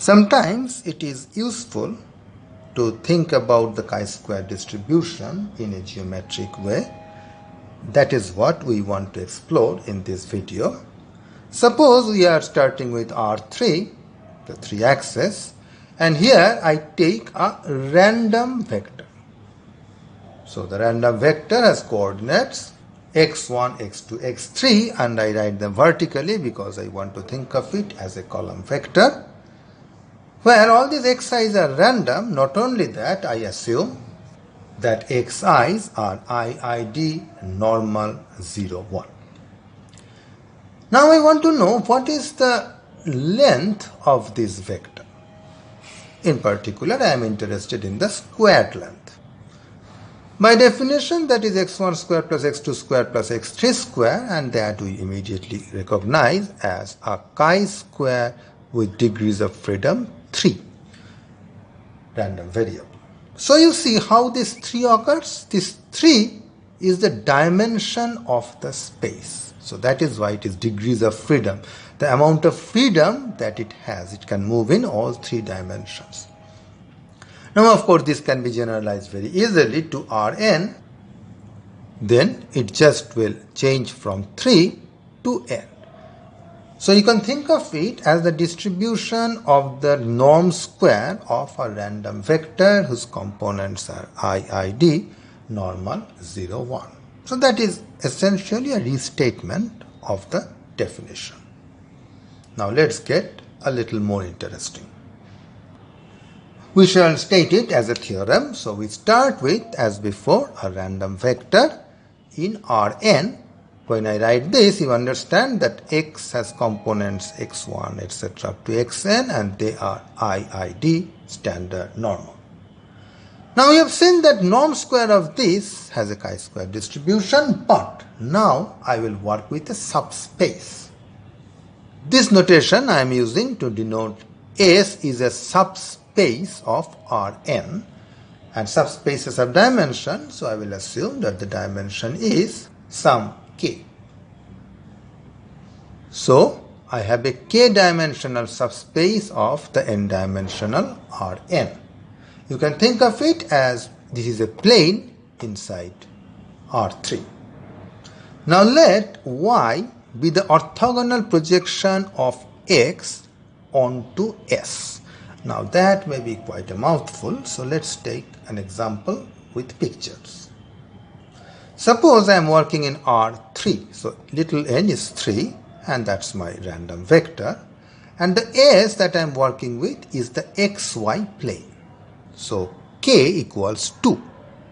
Sometimes it is useful to think about the chi-square distribution in a geometric way. That is what we want to explore in this video. Suppose we are starting with R3, the 3-axis, and here I take a random vector. So the random vector has coordinates x1, x2, x3, and I write them vertically because I want to think of it as a column vector. Where all these xi's are random, not only that, I assume that xi's are IID normal 0, 1. Now I want to know what is the length of this vector. In particular, I am interested in the squared length. By definition, that is x1 square plus x2 square plus x3 square, and that we immediately recognize as a chi-square with degrees of freedom 3, random variable. So you see how this 3 occurs. This 3 is the dimension of the space. So that is why it is degrees of freedom. The amount of freedom that it has, it can move in all 3 dimensions. Now of course this can be generalized very easily to Rn. Then it just will change from 3 to n. So you can think of it as the distribution of the norm square of a random vector whose components are IID normal 0, 1. So that is essentially a restatement of the definition. Now let's get a little more interesting. We shall state it as a theorem. So we start with, as before, a random vector in Rn. When I write this, you understand that x has components x1, etc. up to xn, and they are IID, standard normal. Now we have seen that norm square of this has a chi-square distribution, but now I will work with a subspace. This notation I am using to denote S is a subspace of Rn, and subspaces have dimension, so I will assume that the dimension is some k. So I have a k-dimensional subspace of the n-dimensional Rn. You can think of it as this is a plane inside R3. Now let y be the orthogonal projection of x onto S. Now that may be quite a mouthful, so let's take an example with pictures. Suppose I am working in R3, so little n is 3, and that's my random vector, and the S that I am working with is the xy plane. So k equals 2,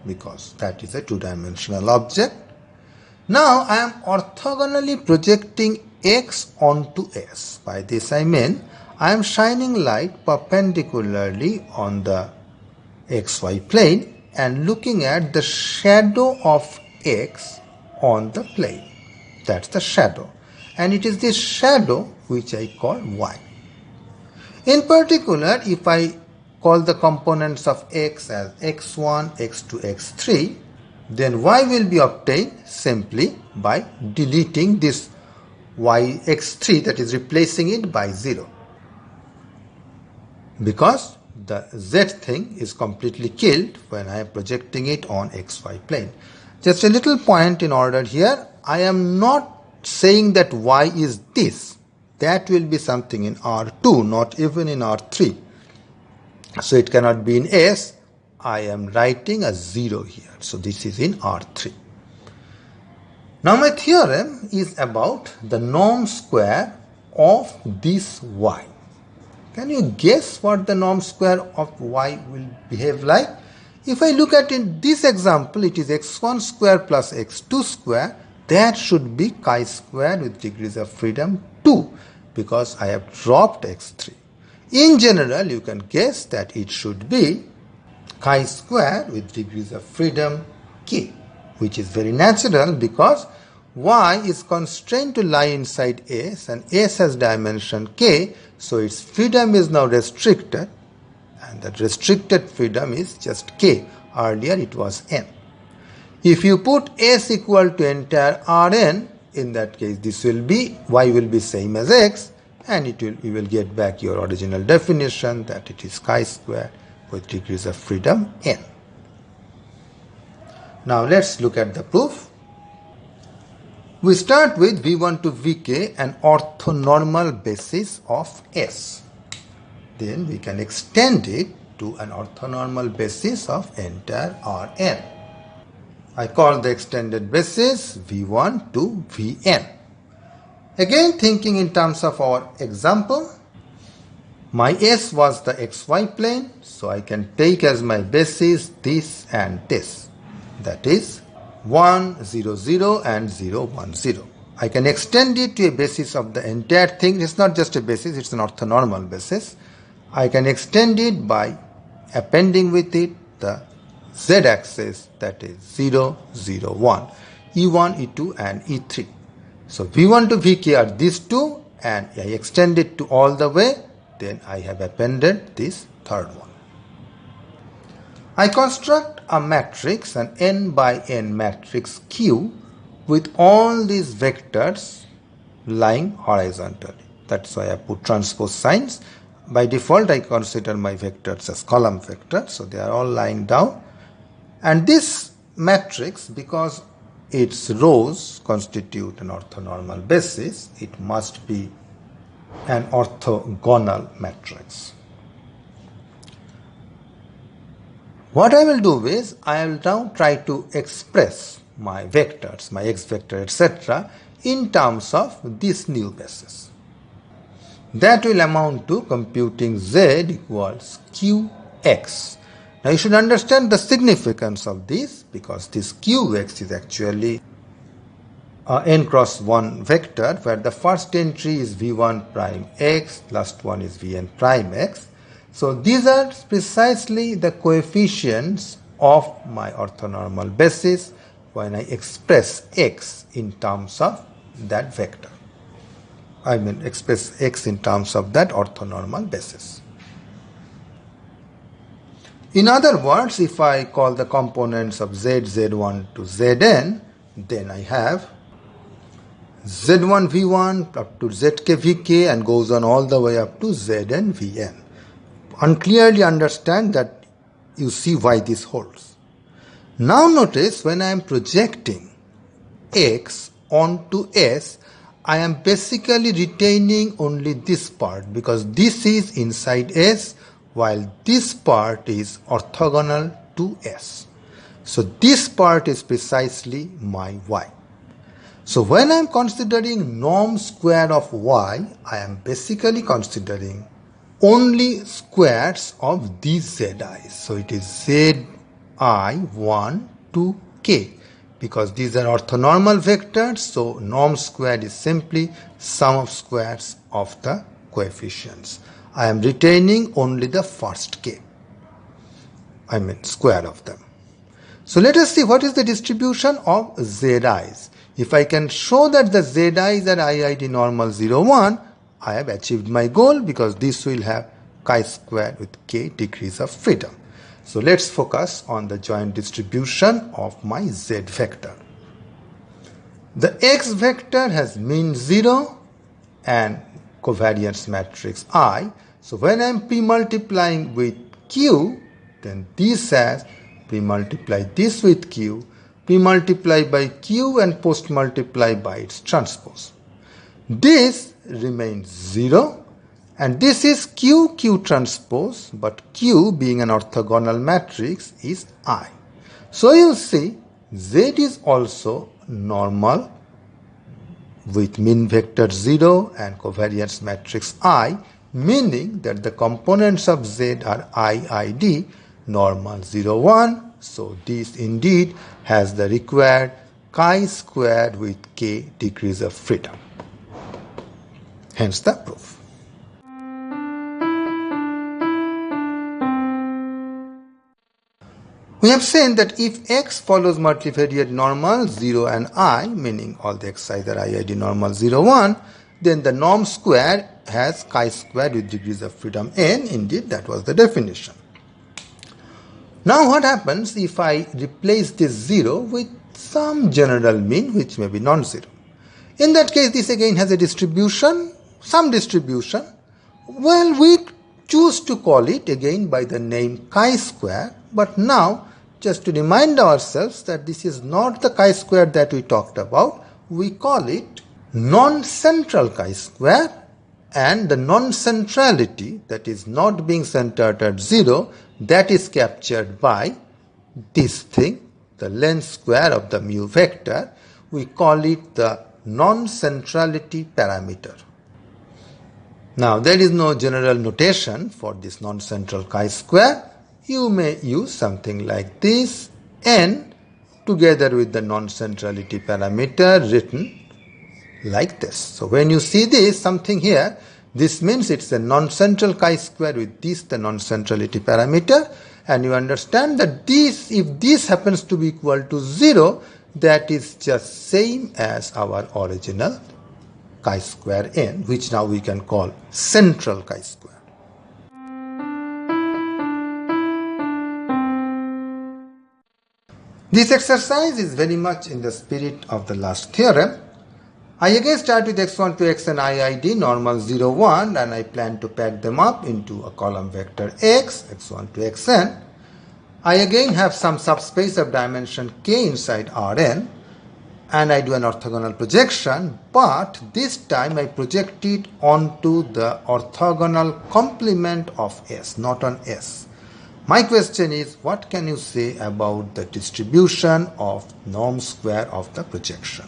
because that is a 2-dimensional object. Now I am orthogonally projecting x onto S. By this I mean I am shining light perpendicularly on the xy plane and looking at the shadow of x on the plane. That's the shadow, and it is this shadow which I call y. In particular, if I call the components of x as x1, x2, x3, then y will be obtained simply by deleting this y x3, that is replacing it by 0, because the z thing is completely killed when I am projecting it on xy plane. Just a little point in order here, I am not saying that y is this. That will be something in R2, not even in R3. So it cannot be in S. I am writing a 0 here. So this is in R3. Now my theorem is about the norm square of this y. Can you guess what the norm square of y will behave like? If I look at in this example, it is x1 square plus x2 square. That should be chi-square with degrees of freedom 2, because I have dropped x3. In general, you can guess that it should be chi-square with degrees of freedom k, which is very natural because y is constrained to lie inside S, and S has dimension k, so its freedom is now restricted, and that restricted freedom is just k. Earlier it was n. If you put S equal to entire Rn, in that case this will be, y will be same as x, and you will get back your original definition that it is chi-square with degrees of freedom n. Now let's look at the proof. We start with V1 to Vk, an orthonormal basis of S. Then we can extend it to an orthonormal basis of entire Rn. I call the extended basis V1 to Vn. Again, thinking in terms of our example, my S was the xy plane, so I can take as my basis this and this. That is 1, 0, 0 and 0, 1, 0. I can extend it to a basis of the entire thing. It's not just a basis, it's an orthonormal basis. I can extend it by appending with it the z-axis, that is 0, 0, 1, E1, E2 and E3. So V1 to Vk are these two, and I extend it to all the way, then I have appended this third one. I construct a matrix, an n by n matrix Q, with all these vectors lying horizontally. That's why I put transpose signs. By default, I consider my vectors as column vectors, so they are all lying down. And this matrix, because its rows constitute an orthonormal basis, it must be an orthogonal matrix. What I will do is, I will now try to express my vectors, my x vector, etc., in terms of this new basis. That will amount to computing z equals qx. Now you should understand the significance of this, because this qx is actually n cross 1 vector, where the first entry is v1 prime x, last one is vn prime x. So these are precisely the coefficients of my orthonormal basis when I express x in terms of that vector. I mean express x in terms of that orthonormal basis. In other words, if I call the components of z, z1 to zn, then I have z1 v1 up to zk vk and goes on all the way up to zn vn. Unclearly understand that you see why this holds. Now notice when I am projecting x onto S, I am basically retaining only this part, because this is inside S while this part is orthogonal to S. So this part is precisely my y. So when I am considering norm square of y, I am basically considering only squares of these zi's. So it is zi1 to k. Because these are orthonormal vectors, so norm square is simply sum of squares of the coefficients. I am retaining only the first k, I mean square of them. So let us see what is the distribution of zi's. If I can show that the zi's are IID normal 0, 1, I have achieved my goal, because this will have chi-square with k degrees of freedom. So let's focus on the joint distribution of my z vector. The x vector has mean 0 and covariance matrix I. So when I am pre-multiplying with q, then this has pre-multiply this with q, pre-multiply by q and post-multiply by its transpose. This remains 0. And this is q transpose, but q being an orthogonal matrix is I. So you see z is also normal with mean vector 0 and covariance matrix I, meaning that the components of z are IID normal 0, 1. So this indeed has the required chi-squared with k degrees of freedom. Hence the proof. We have seen that if x follows multivariate normal 0 and I, meaning all the xi's are IID normal 0, 1, then the norm square has chi-squared with degrees of freedom n. Indeed, that was the definition. Now what happens if I replace this 0 with some general mean which may be non-zero? In that case, this again has a distribution some distribution. Well, we choose to call it again by the name chi-square, but now just to remind ourselves that this is not the chi-square that we talked about, we call it non-central chi-square, and the non-centrality, that is not being centered at 0, that is captured by this thing, the length square of the mu vector. We call it the non-centrality parameter. Now, there is no general notation for this non-central chi-square. You may use something like this, n together with the non-centrality parameter written like this. So, when you see this something here, this means it's a non-central chi-square with this the non-centrality parameter, and you understand that this, if this happens to be equal to 0, that is just same as our original chi-square n, which now we can call central chi-square. This exercise is very much in the spirit of the last theorem. I again start with x1 to xn IID normal 0, 1, and I plan to pack them up into a column vector x, x1 to xn. I again have some subspace of dimension k inside Rn, and I do an orthogonal projection, but this time I project it onto the orthogonal complement of S, not on S. My question is, what can you say about the distribution of norm square of the projection?